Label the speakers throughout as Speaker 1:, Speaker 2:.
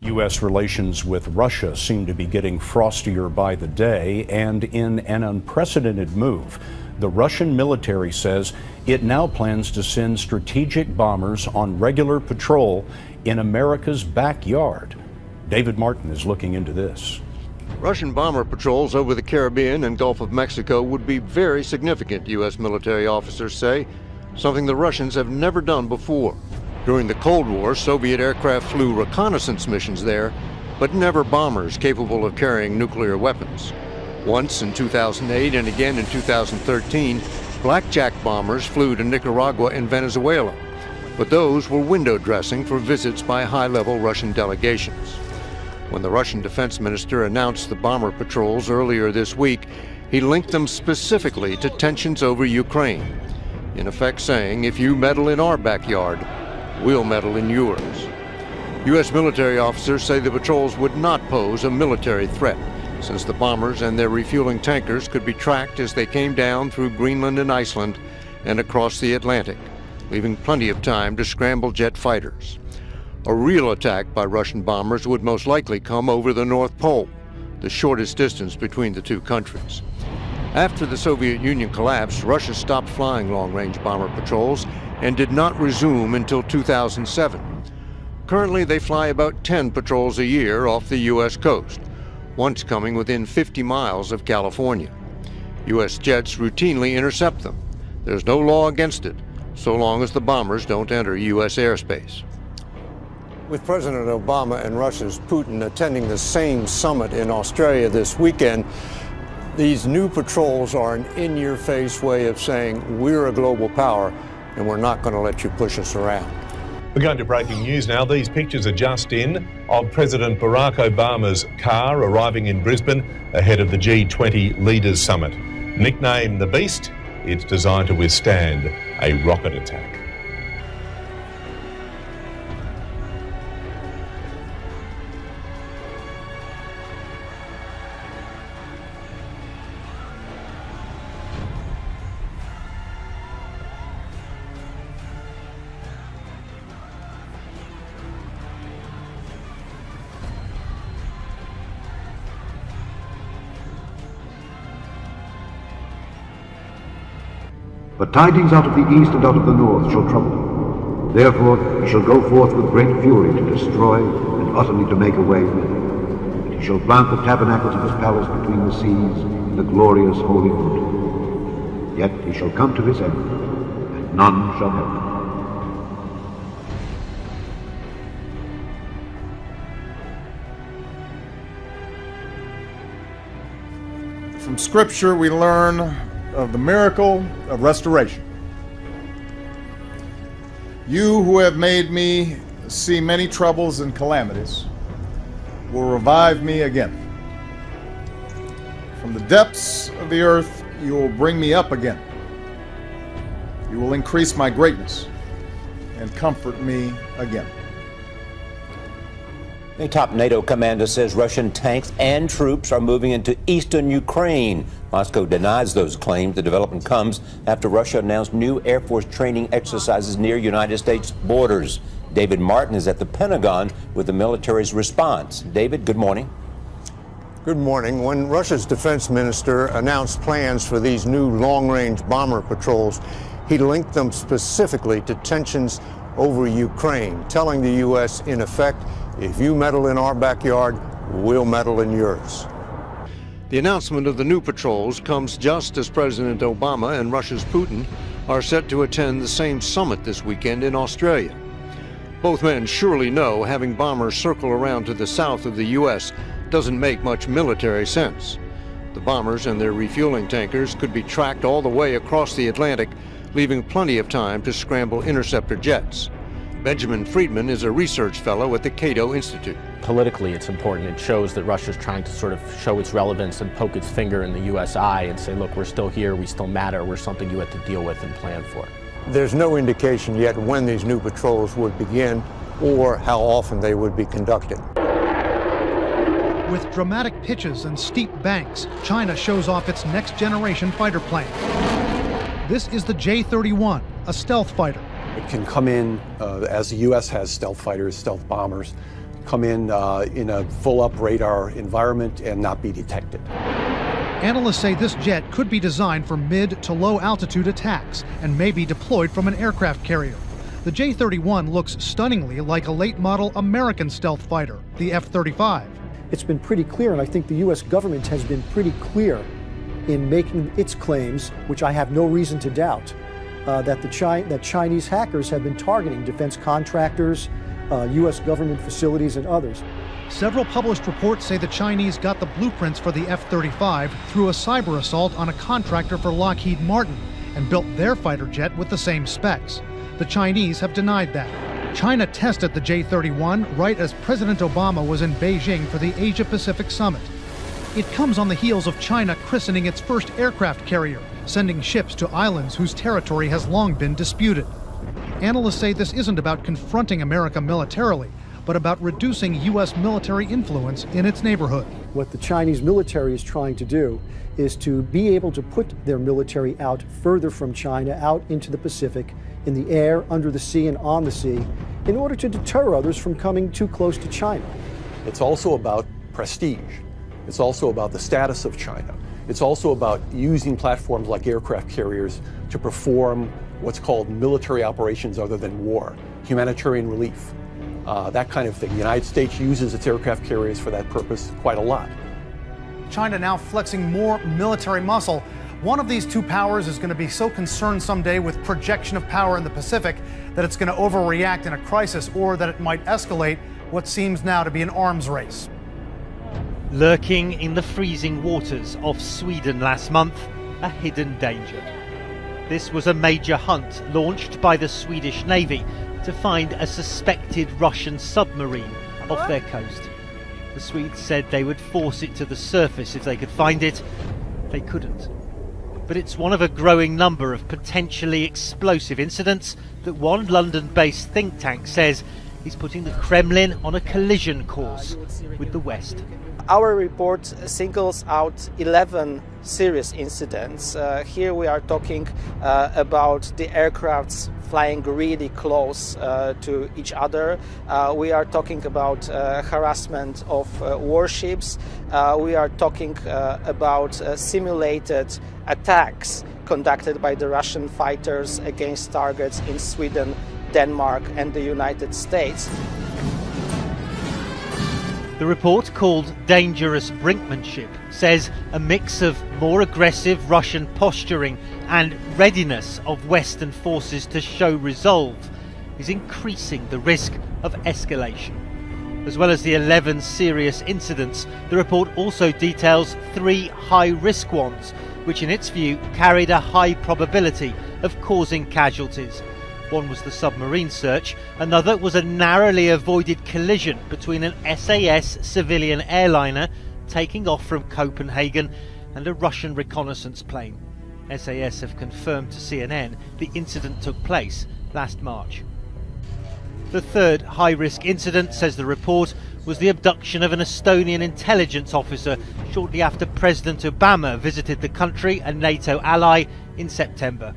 Speaker 1: U.S. relations with Russia seem to be getting frostier by the day, and in an unprecedented move, the Russian military says it now plans to send strategic bombers on regular patrol in America's backyard. David Martin is looking into this.
Speaker 2: Russian bomber patrols over the Caribbean and Gulf of Mexico would be very significant, U.S. military officers say, something the Russians have never done before. During the Cold War, Soviet aircraft flew reconnaissance missions there, but never bombers capable of carrying nuclear weapons. Once in 2008 and again in 2013, blackjack bombers flew to Nicaragua and Venezuela, but those were window dressing for visits by high-level Russian delegations. When the Russian defense minister announced the bomber patrols earlier this week, he linked them specifically to tensions over Ukraine, in effect saying, if you meddle in our backyard, we'll meddle in yours. U.S. military officers say the patrols would not pose a military threat, since the bombers and their refueling tankers could be tracked as they came down through Greenland and Iceland and across the Atlantic, leaving plenty of time to scramble jet fighters. A real attack by Russian bombers would most likely come over the North Pole, the shortest distance between the two countries. After the Soviet Union collapsed, Russia stopped flying long-range bomber patrols and did not resume until 2007. Currently, they fly about 10 patrols a year off the U.S. coast, once coming within 50 miles of California. U.S. jets routinely intercept them. There's no law against it, so long as the bombers don't enter U.S. airspace. With President Obama and Russia's Putin attending the same summit in Australia this weekend, these new patrols are an in-your-face way of saying we're a global power and we're not going to let you push us around.
Speaker 3: We're going to breaking news now. These pictures are just in of President Barack Obama's car arriving in Brisbane ahead of the G20 Leaders Summit. Nicknamed the Beast, it's designed to withstand a rocket attack.
Speaker 4: But tidings out of the east and out of the north shall trouble him. Therefore he shall go forth with great fury to destroy and utterly to make away. And he shall plant the tabernacles of his palace between the seas in the glorious holy wood. Yet he shall come to his end, and none shall help him.
Speaker 5: From Scripture we learn of the miracle of restoration. You who have made me see many troubles and calamities will revive me again. From the depths of the earth you will bring me up again. You will increase my greatness and comfort me again.
Speaker 6: A top NATO commander says Russian tanks and troops are moving into eastern Ukraine. Moscow denies those claims. The development comes after Russia announced new Air Force training exercises near United States borders. David Martin is at the Pentagon with the military's response. David, good morning.
Speaker 2: Good morning. When Russia's defense minister announced plans for these new long-range bomber patrols, he linked them specifically to tensions over Ukraine, telling the U.S., in effect, if you meddle in our backyard, we'll meddle in yours. The announcement of the new patrols comes just as President Obama and Russia's Putin are set to attend the same summit this weekend in Australia. Both men surely know having bombers circle around to the south of the U.S. doesn't make much military sense. The bombers and their refueling tankers could be tracked all the way across the Atlantic, leaving plenty of time to scramble interceptor jets. Benjamin Friedman is a research fellow at the Cato Institute.
Speaker 7: Politically, it's important. It shows that Russia's trying to sort of show its relevance and poke its finger in the U.S. eye and say, look, we're still here, we still matter, we're something you have to deal with and plan for.
Speaker 2: There's no indication yet when these new patrols would begin or how often they would be conducted.
Speaker 8: With dramatic pitches and steep banks, China shows off its next-generation fighter plane. This is the J-31, a stealth fighter.
Speaker 9: It can come in, as the U.S. has stealth fighters, stealth bombers, come in a full-up radar environment and not be detected.
Speaker 8: Analysts say this jet could be designed for mid to low altitude attacks and may be deployed from an aircraft carrier. The J-31 looks stunningly like a late model American stealth fighter, the F-35.
Speaker 10: It's been pretty clear, and I think the U.S. government has been pretty clear in making its claims, which I have no reason to doubt, that Chinese hackers have been targeting defense contractors, U.S. government facilities, and others.
Speaker 8: Several published reports say the Chinese got the blueprints for the F-35 through a cyber assault on a contractor for Lockheed Martin and built their fighter jet with the same specs. The Chinese have denied that. China tested the J-31 right as President Obama was in Beijing for the Asia-Pacific Summit. It comes on the heels of China christening its first aircraft carrier, sending ships to islands whose territory has long been disputed. Analysts say this isn't about confronting America militarily, but about reducing U.S. military influence in its neighborhood.
Speaker 10: What the Chinese military is trying to do is to be able to put their military out further from China, out into the Pacific, in the air, under the sea, and on the sea, in order to deter others from coming too close to China.
Speaker 9: It's also about prestige. It's also about the status of China. It's also about using platforms like aircraft carriers to perform what's called military operations other than war, humanitarian relief, that kind of thing. The United States uses its aircraft carriers for that purpose quite a lot.
Speaker 8: China now flexing more military muscle. One of these two powers is going to be so concerned someday with projection of power in the Pacific that it's going to overreact in a crisis, or that it might escalate what seems now to be an arms race.
Speaker 11: Lurking in the freezing waters off Sweden last month, a hidden danger. This was a major hunt launched by the Swedish Navy to find a suspected Russian submarine off their coast. The Swedes said they would force it to the surface if they could find it. They couldn't. But it's one of a growing number of potentially explosive incidents that one London-based think tank says is putting the Kremlin on a collision course with the West.
Speaker 12: Our report singles out 11 serious incidents. Here we are talking about the aircrafts flying really close to each other. We are talking about harassment of warships. We are talking about simulated attacks conducted by the Russian fighters against targets in Sweden, Denmark, and the United States.
Speaker 11: The report, called Dangerous Brinkmanship, says a mix of more aggressive Russian posturing and readiness of Western forces to show resolve is increasing the risk of escalation. As well as the 11 serious incidents, the report also details 3 high-risk ones, which in its view carried a high probability of causing casualties. One was the submarine search, another was a narrowly avoided collision between an SAS civilian airliner taking off from Copenhagen and a Russian reconnaissance plane. SAS have confirmed to CNN the incident took place last March. The third high-risk incident, says the report, was the abduction of an Estonian intelligence officer shortly after President Obama visited the country, a NATO ally, in September.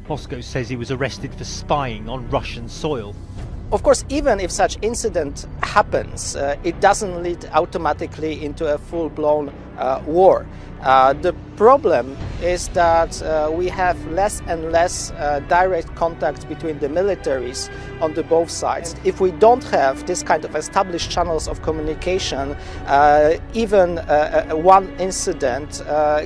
Speaker 11: Moscow says he was arrested for spying on Russian soil.
Speaker 12: Of course, even if such incident happens, it doesn't lead automatically into a full-blown war. The problem is that we have less and less direct contact between the militaries on the both sides. If we don't have this kind of established channels of communication, even one incident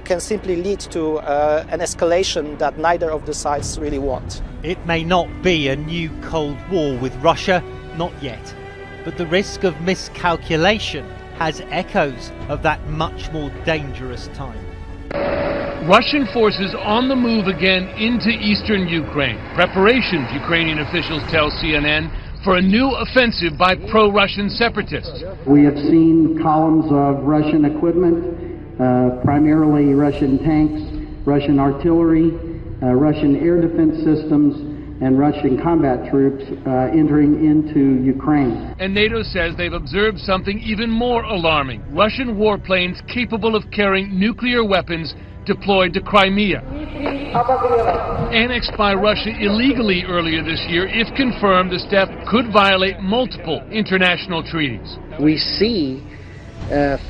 Speaker 12: can simply lead to an escalation that neither of the sides really want.
Speaker 11: It may not be a new Cold War with Russia, not yet, but the risk of miscalculation has echoes of that much more dangerous time.
Speaker 13: Russian forces on the move again into eastern Ukraine. Preparations, Ukrainian officials tell CNN, for a new offensive by pro-Russian separatists.
Speaker 14: We have seen columns of Russian equipment, primarily Russian tanks, Russian artillery, Russian air defense systems, and Russian combat troops entering into Ukraine.
Speaker 13: And NATO says they've observed something even more alarming. Russian warplanes capable of carrying nuclear weapons deployed to Crimea. Annexed by Russia illegally earlier this year, if confirmed, the step could violate multiple international treaties.
Speaker 14: We see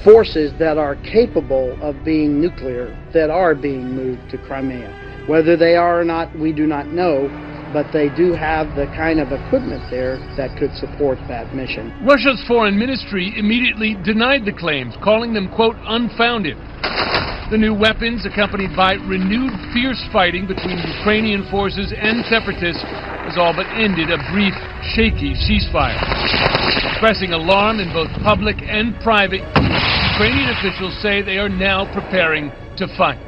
Speaker 14: forces that are capable of being nuclear that are being moved to Crimea. Whether they are or not, we do not know, but they do have the kind of equipment there that could support that mission.
Speaker 13: Russia's foreign ministry immediately denied the claims, calling them, quote, unfounded. The new weapons, accompanied by renewed fierce fighting between Ukrainian forces and separatists, has all but ended a brief, shaky ceasefire. Expressing alarm in both public and private, Ukrainian officials say they are now preparing to fight.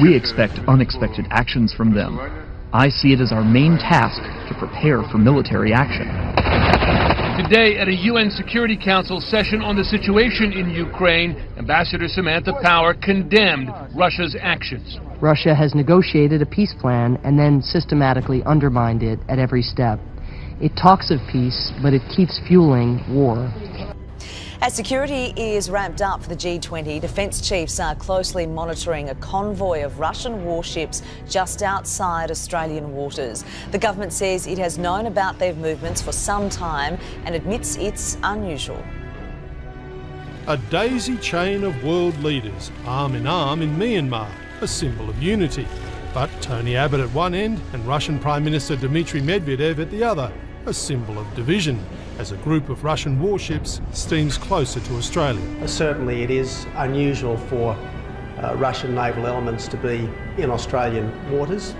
Speaker 15: We expect unexpected actions from them. I see it as our main task to prepare for military action.
Speaker 13: Today, at a UN Security Council session on the situation in Ukraine, Ambassador Samantha Power condemned Russia's actions.
Speaker 16: Russia has negotiated a peace plan and then systematically undermined it at every step. It talks of peace, but it keeps fueling war.
Speaker 17: As security is ramped up for the G20, defence chiefs are closely monitoring a convoy of Russian warships just outside Australian waters. The government says it has known about their movements for some time and admits it's unusual.
Speaker 18: A daisy chain of world leaders, arm in Myanmar, a symbol of unity. But Tony Abbott at one end and Russian Prime Minister Dmitry Medvedev at the other, a symbol of division, as a group of Russian warships steams closer to Australia.
Speaker 19: Certainly it is unusual for Russian naval elements to be in Australian waters.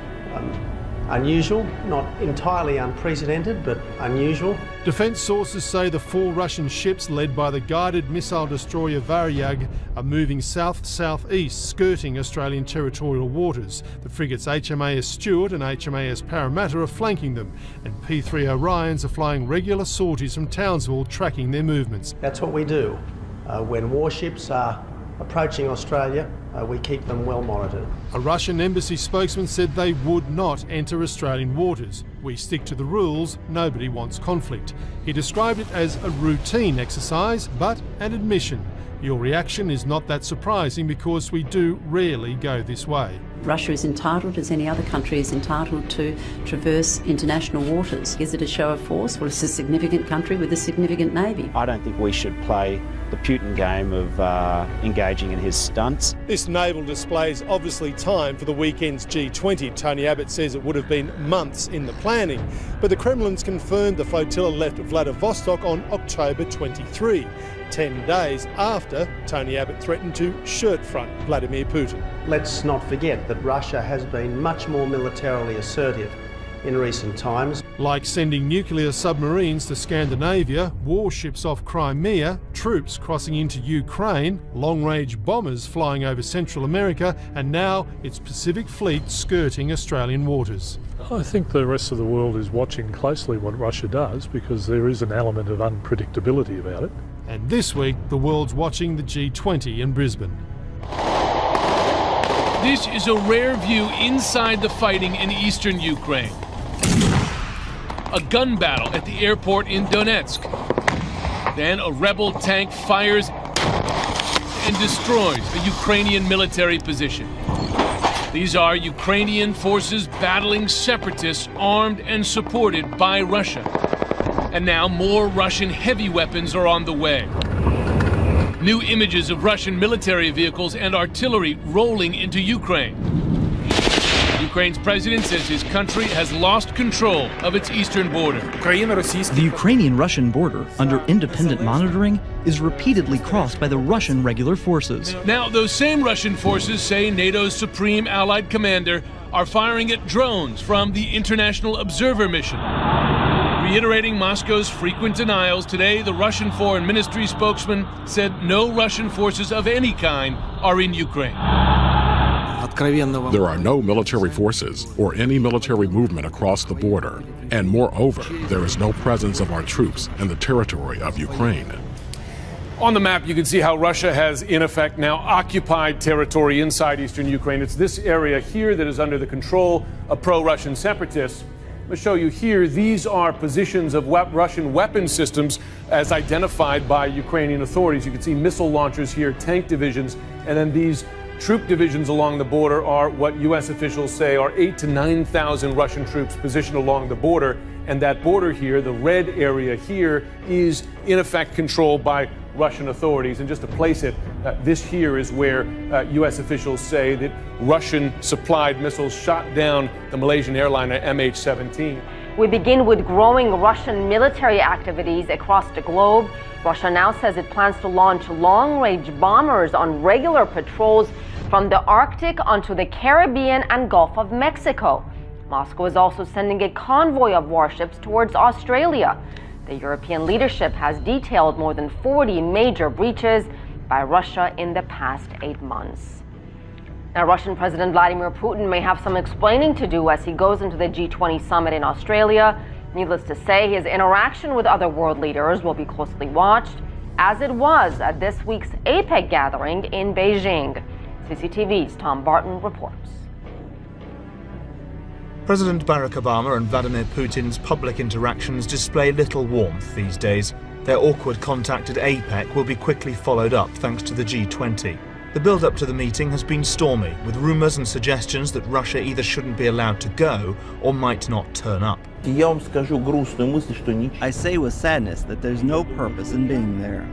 Speaker 19: Unusual, not entirely unprecedented, but unusual.
Speaker 18: Defence sources say the 4 Russian ships led by the guided missile destroyer Varyag are moving south-southeast, skirting Australian territorial waters. The frigates HMAS Stuart and HMAS Parramatta are flanking them, and P3 Orions are flying regular sorties from Townsville, tracking their movements.
Speaker 19: That's what we do. When warships are approaching Australia, we keep them well monitored.
Speaker 18: A Russian embassy spokesman said they would not enter Australian waters. We stick to the rules, nobody wants conflict. He described it as a routine exercise, but an admission. Your reaction is not that surprising because we do rarely go this way.
Speaker 20: Russia is entitled, as any other country is entitled, to traverse international waters. Is it a show of force? Well, it's a significant country with a significant navy.
Speaker 21: I don't think we should play the Putin game of engaging in his stunts.
Speaker 18: This naval display is obviously timed for the weekend's G20. Tony Abbott says it would have been months in the planning. But the Kremlin's confirmed the flotilla left Vladivostok on October 23, 10 days after Tony Abbott threatened to shirt front Vladimir Putin.
Speaker 19: Let's not forget that Russia has been much more militarily assertive in recent times.
Speaker 18: Like sending nuclear submarines to Scandinavia, warships off Crimea, troops crossing into Ukraine, long-range bombers flying over Central America, and now its Pacific Fleet skirting Australian waters.
Speaker 22: I think the rest of the world is watching closely what Russia does because there is an element of unpredictability about it.
Speaker 18: And this week, the world's watching the G20 in Brisbane.
Speaker 13: This is a rare view inside the fighting in eastern Ukraine. A gun battle at the airport in Donetsk. Then a rebel tank fires and destroys a Ukrainian military position. These are Ukrainian forces battling separatists armed and supported by Russia. And now more Russian heavy weapons are on the way. New images of Russian military vehicles and artillery rolling into Ukraine. Ukraine's president says his country has lost control of its eastern border.
Speaker 23: The Ukrainian-Russian border, under independent monitoring, is repeatedly crossed by the Russian regular forces.
Speaker 13: Now, those same Russian forces say NATO's supreme allied commander are firing at drones from the International Observer Mission. Reiterating Moscow's frequent denials, today the Russian Foreign Ministry spokesman said no Russian forces of any kind are in Ukraine.
Speaker 24: There are no military forces or any military movement across the border. And moreover, there is no presence of our troops in the territory of Ukraine.
Speaker 25: On the map, you can see how Russia has, in effect, now occupied territory inside eastern Ukraine. It's this area here that is under the control of pro-Russian separatists. I'm going to show you here, these are positions of Russian weapon systems as identified by Ukrainian authorities. You can see missile launchers here, tank divisions, and then these troop divisions along the border are what U.S. officials say are 8,000 to 9,000 Russian troops positioned along the border. And that border here, the red area here, is in effect controlled by Russian authorities. And just to place it, this here is where U.S. officials say that Russian-supplied missiles shot down the Malaysian airliner MH17.
Speaker 1: We begin with growing Russian military activities across the globe. Russia now says it plans to launch long-range bombers on regular patrols from the Arctic onto the Caribbean and Gulf of Mexico. Moscow is also sending a convoy of warships towards Australia. The European leadership has detailed more than 40 major breaches by Russia in the past 8 months. Now, Russian President Vladimir Putin may have some explaining to do as he goes into the G20 summit in Australia. Needless to say, his interaction with other world leaders will be closely watched, as it was at this week's APEC gathering in Beijing. CCTV's Tom Barton reports.
Speaker 3: President Barack Obama and Vladimir Putin's public interactions display little warmth these days. Their awkward contact at APEC will be quickly followed up thanks to the G20. The build-up to the meeting has been stormy, with rumours and suggestions that Russia either shouldn't be allowed to go or might not turn up.
Speaker 4: I say with sadness that there's no purpose in being there.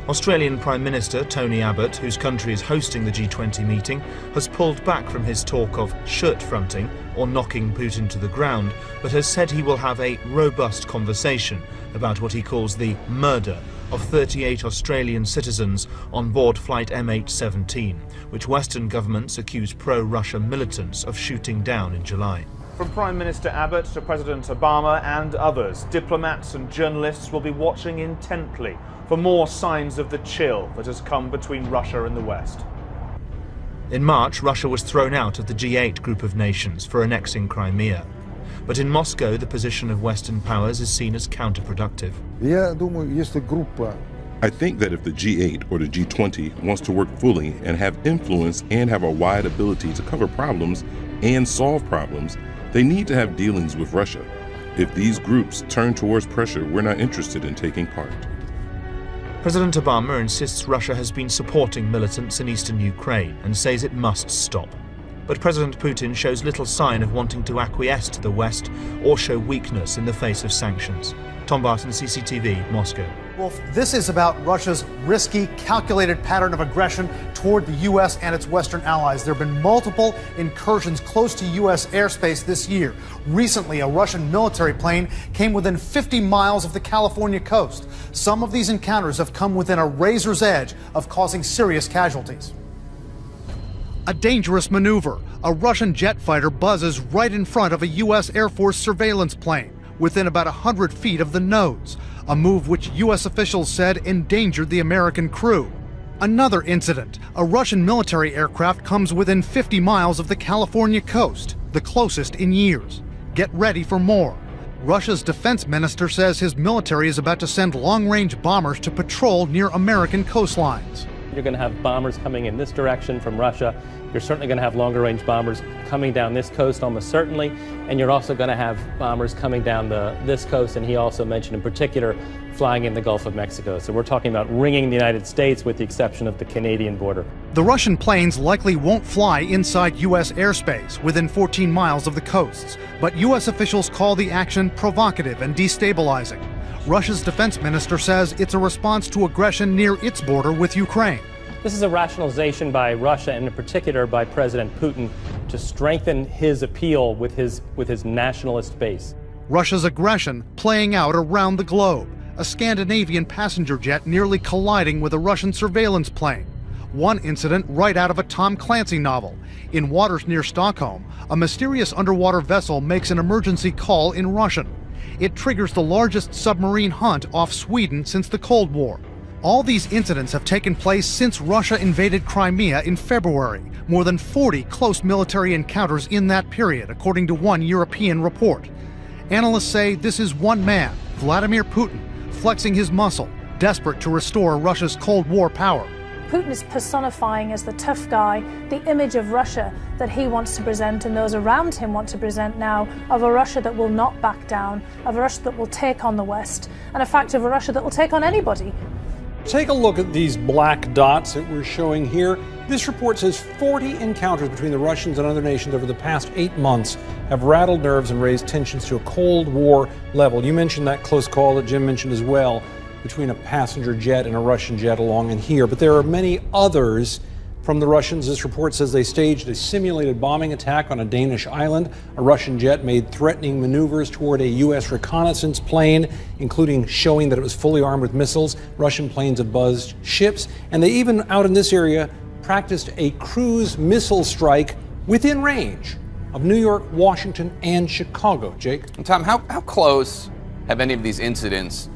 Speaker 3: Australian Prime Minister Tony Abbott, whose country is hosting the G20 meeting, has pulled back from his talk of shirt-fronting or knocking Putin to the ground, but has said he will have a robust conversation about what he calls the murder of 38 Australian citizens on board flight MH17, which Western governments accuse pro-Russia militants of shooting down in July.
Speaker 5: From Prime Minister Abbott to President Obama and others, diplomats and journalists will be watching intently for more signs of the chill that has come between Russia and the West.
Speaker 3: In March, Russia was thrown out of the G8 group of nations for annexing Crimea. But in Moscow, the position of Western powers is seen as counterproductive.
Speaker 24: I think that if the G8 or the G20 wants to work fully and have influence and have a wide ability to cover problems and solve problems, they need to have dealings with Russia. If these groups turn towards pressure, we're not interested in taking part.
Speaker 3: President Obama insists Russia has been supporting militants in eastern Ukraine and says it must stop. But President Putin shows little sign of wanting to acquiesce to the West or show weakness in the face of sanctions. Tom Barton, CCTV, Moscow.
Speaker 8: Wolf, this is about Russia's risky, calculated pattern of aggression toward the U.S. and its Western allies. There have been multiple incursions close to U.S. airspace this year. Recently, a Russian military plane came within 50 miles of the California coast. Some of these encounters have come within a razor's edge of causing serious casualties. A dangerous maneuver. A Russian jet fighter buzzes right in front of a U.S. Air Force surveillance plane, within about 100 feet of the nose, a move which U.S. officials said endangered the American crew. Another incident. A Russian military aircraft comes within 50 miles of the California coast, the closest in years. Get ready for more. Russia's defense minister says his military is about to send long-range bombers to patrol near American coastlines.
Speaker 6: You're going to have bombers coming in this direction from Russia. You're certainly going to have longer-range bombers coming down this coast, almost certainly. And you're also going to have bombers coming down this coast, and he also mentioned in particular flying in the Gulf of Mexico. So we're talking about ringing the United States with the exception of the Canadian border.
Speaker 8: The Russian planes likely won't fly inside U.S. airspace within 14 miles of the coasts, but U.S. officials call the action provocative and destabilizing. Russia's defense minister says it's a response to aggression near its border with Ukraine.
Speaker 6: This is a rationalization by Russia, and in particular by President Putin, to strengthen his appeal with his nationalist base.
Speaker 8: Russia's aggression playing out around the globe. A Scandinavian passenger jet nearly colliding with a Russian surveillance plane. One incident right out of a Tom Clancy novel. In waters near Stockholm, a mysterious underwater vessel makes an emergency call in Russian. It triggers the largest submarine hunt off Sweden since the Cold War. All these incidents have taken place since Russia invaded Crimea in February. More than 40 close military encounters in that period, according to one European report. Analysts say this is one man, Vladimir Putin, flexing his muscle, desperate to restore Russia's Cold War power.
Speaker 26: Putin is personifying as the tough guy, the image of Russia that he wants to present and those around him want to present now, of a Russia that will not back down, of a Russia that will take on the West, and in fact of a Russia that will take on anybody.
Speaker 2: take a look at these black dots that we're showing here. This report says 40 encounters between the Russians and other nations over the past 8 months have rattled nerves and raised tensions to a Cold War level. You mentioned that close call that Jim mentioned as well between a passenger jet and a Russian jet along in here. But there are many others from the Russians. This report says they staged a simulated bombing attack on a Danish island. A Russian jet made threatening maneuvers toward a U.S. reconnaissance plane, including showing that it was fully armed with missiles. Russian planes have buzzed ships. And they even, out in this area, practiced a cruise missile strike within range of New York, Washington, and Chicago. Jake?
Speaker 7: And Tom, how close have any of these incidents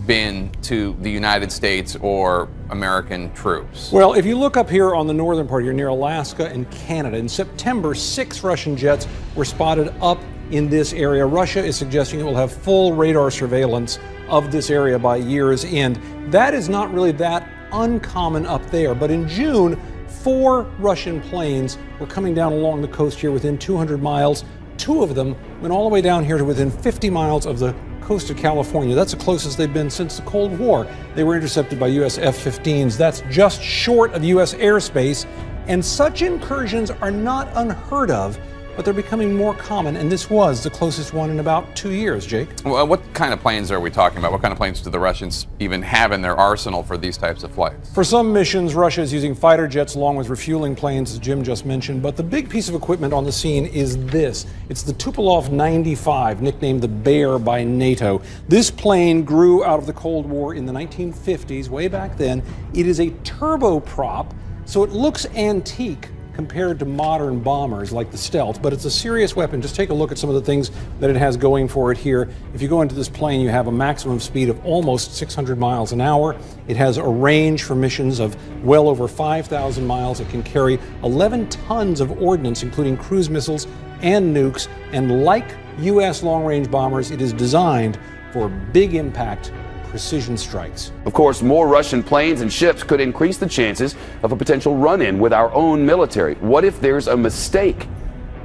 Speaker 7: been to the United States or American troops?
Speaker 2: Well, if you look up here on the northern part, you're near Alaska and Canada. In September, 6 Russian jets were spotted up in this area. Russia is suggesting it will have full radar surveillance of this area by year's end. That is not really that uncommon up there. But in June, 4 Russian planes were coming down along the coast here within 200 miles. 2 of them went all the way down here to within 50 miles of the coast of California. That's the closest they've been since the Cold War. They were intercepted by U.S. F-15s. That's just short of U.S. airspace. And such incursions are not unheard of, but they're becoming more common, and this was the closest one in about 2 years, Jake.
Speaker 7: Well, what kind of planes are we talking about? What kind of planes do the Russians even have in their arsenal for these types of flights?
Speaker 2: For some missions, Russia is using fighter jets along with refueling planes, as Jim just mentioned, but the big piece of equipment on the scene is this. It's the Tupolev 95, nicknamed the Bear by NATO. This plane grew out of the Cold War in the 1950s, way back then. It is a turboprop, so it looks antique compared to modern bombers like the Stealth, but it's a serious weapon. Just take a look at some of the things that it has going for it here. If you go into this plane, you have a maximum speed of almost 600 miles an hour. It has a range for missions of well over 5,000 miles. It can carry 11 tons of ordnance, including cruise missiles and nukes. And like U.S. long-range bombers, it is designed for big impact precision strikes.
Speaker 9: Of course, more Russian planes and ships could increase the chances of a potential run-in with our own military. What if there's a mistake?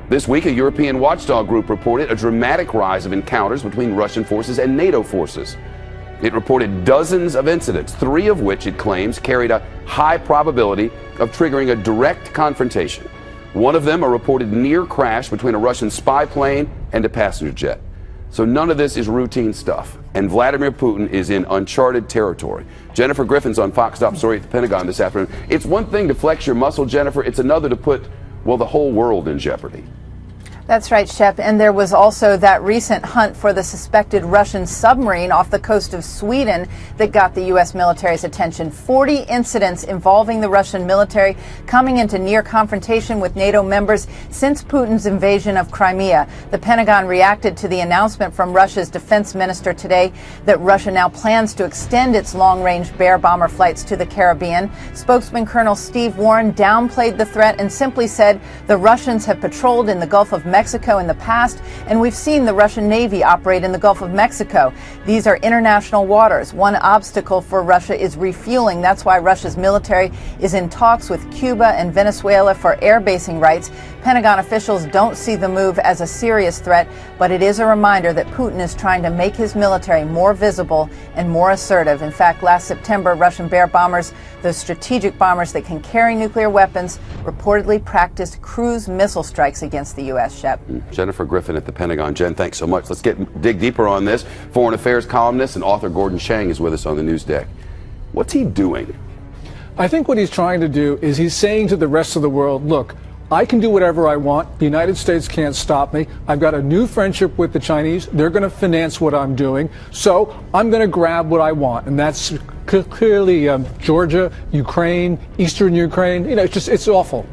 Speaker 9: This week, a European watchdog group reported a dramatic rise of encounters between Russian forces and NATO forces. It reported dozens of incidents, 3 of which it claims carried a high probability of triggering a direct confrontation. One of them, a reported near crash between a Russian spy plane and a passenger jet. So none of this is routine stuff, and Vladimir Putin is in uncharted territory. Jennifer Griffin's on Fox Top Story at the Pentagon this afternoon. It's one thing to flex your muscle, Jennifer. It's another to put, well, the whole world in jeopardy.
Speaker 10: That's right, Shep. And there was also that recent hunt for the suspected Russian submarine off the coast of Sweden that got the U.S. military's attention. 40 incidents involving the Russian military coming into near confrontation with NATO members since Putin's invasion of Crimea. The Pentagon reacted to the announcement from Russia's defense minister today that Russia now plans to extend its long-range Bear bomber flights to the Caribbean. Spokesman Colonel Steve Warren downplayed the threat and simply said the Russians have patrolled in the Gulf of Mexico in the past, and we've seen the Russian Navy operate in the Gulf of Mexico. These are international waters. One obstacle for Russia is refueling. That's why Russia's military is in talks with Cuba and Venezuela for air basing rights. Pentagon officials don't see the move as a serious threat, but it is a reminder that Putin is trying to make his military more visible and more assertive. In fact, last September, Russian Bear bombers, those strategic bombers that can carry nuclear weapons, reportedly practiced cruise missile strikes against the U.S.
Speaker 9: Jennifer Griffin at the Pentagon. Jen, thanks so much. Let's dig deeper on this. Foreign affairs columnist and author Gordon Chang is with us on the news deck. What's he doing?
Speaker 11: I think what he's trying to do is he's saying to the rest of the world, look, I can do whatever I want. The United States can't stop me. I've got a new friendship with the Chinese. They're going to finance what I'm doing. So I'm going to grab what I want. And that's clearly Georgia, Ukraine, Eastern Ukraine. You know, it's awful.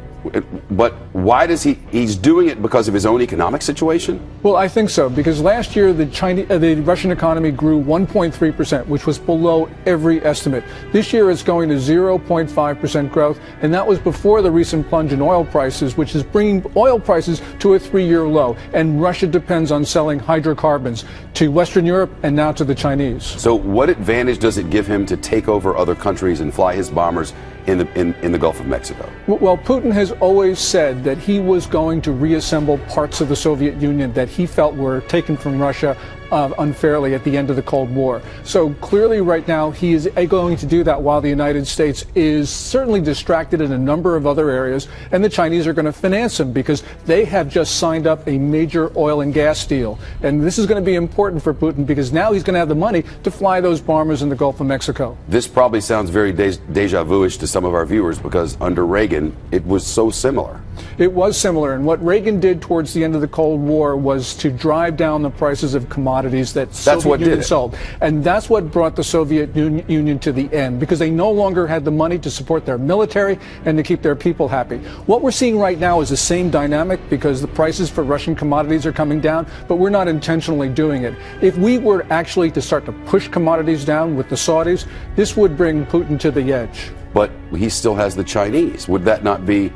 Speaker 9: But why does he's doing it because of his own economic situation?
Speaker 11: Well, I think so, because last year the Russian economy grew 1.3%, which was below every estimate. This year it's going to 0.5% growth, and that was before the recent plunge in oil prices, which is bringing oil prices to a 3-year low. And Russia depends on selling hydrocarbons to Western Europe and now to the Chinese.
Speaker 9: So what advantage does it give him to take over other countries and fly his bombers in the Gulf of Mexico?
Speaker 11: Well, Putin has always said that he was going to reassemble parts of the Soviet Union that he felt were taken from Russia unfairly at the end of the Cold War. So clearly right now he is going to do that while the United States is certainly distracted in a number of other areas, and the Chinese are going to finance him because they have just signed up a major oil and gas deal. And this is going to be important for Putin because now he's going to have the money to fly those bombers in the Gulf of Mexico.
Speaker 9: This probably sounds very deja vu-ish to some of our viewers because under Reagan it was so similar.
Speaker 11: It was similar, and what Reagan did towards the end of the Cold War was to drive down the prices of commodities that Soviet Union sold. And that's what brought the Soviet Union to the end, because they no longer had the money to support their military and to keep their people happy. What we're seeing right now is the same dynamic because the prices for Russian commodities are coming down, but we're not intentionally doing it. If we were actually to start to push commodities down with the Saudis, this would bring Putin to the edge.
Speaker 9: But he still has the Chinese. Would that not be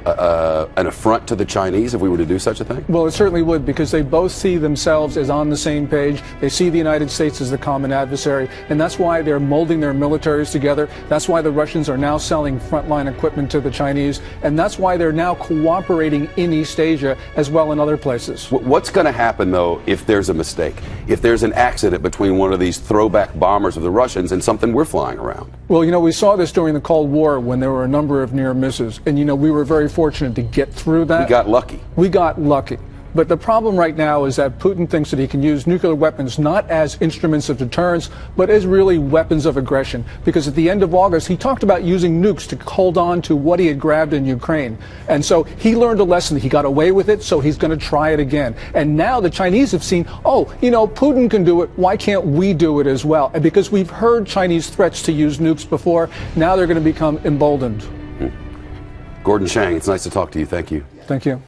Speaker 9: an affront to the Chinese if we were to do such a thing?
Speaker 11: Well, it certainly would, because they both see themselves as on the same page. They see the United States as the common adversary, and that's why they're molding their militaries together. That's why the Russians are now selling frontline equipment to the Chinese, and that's why they're now cooperating in East Asia as well in other places.
Speaker 9: What's going to happen, though, if there's a mistake? If there's an accident between one of these throwback bombers of the Russians and something we're flying around?
Speaker 11: Well, you know, we saw this during the Cold War when there were a number of near misses, and, you know, we were very fortunate to get through that.
Speaker 9: We got lucky.
Speaker 11: We got lucky. But the problem right now is that Putin thinks that he can use nuclear weapons not as instruments of deterrence, but as really weapons of aggression. Because at the end of August, he talked about using nukes to hold on to what he had grabbed in Ukraine. And so he learned a lesson. He got away with it, so he's going to try it again. And now the Chinese have seen, oh, you know, Putin can do it. Why can't we do it as well? And because we've heard Chinese threats to use nukes before, now they're going to become emboldened.
Speaker 9: Gordon Chang, it's nice to talk to you. Thank you.
Speaker 11: Thank you.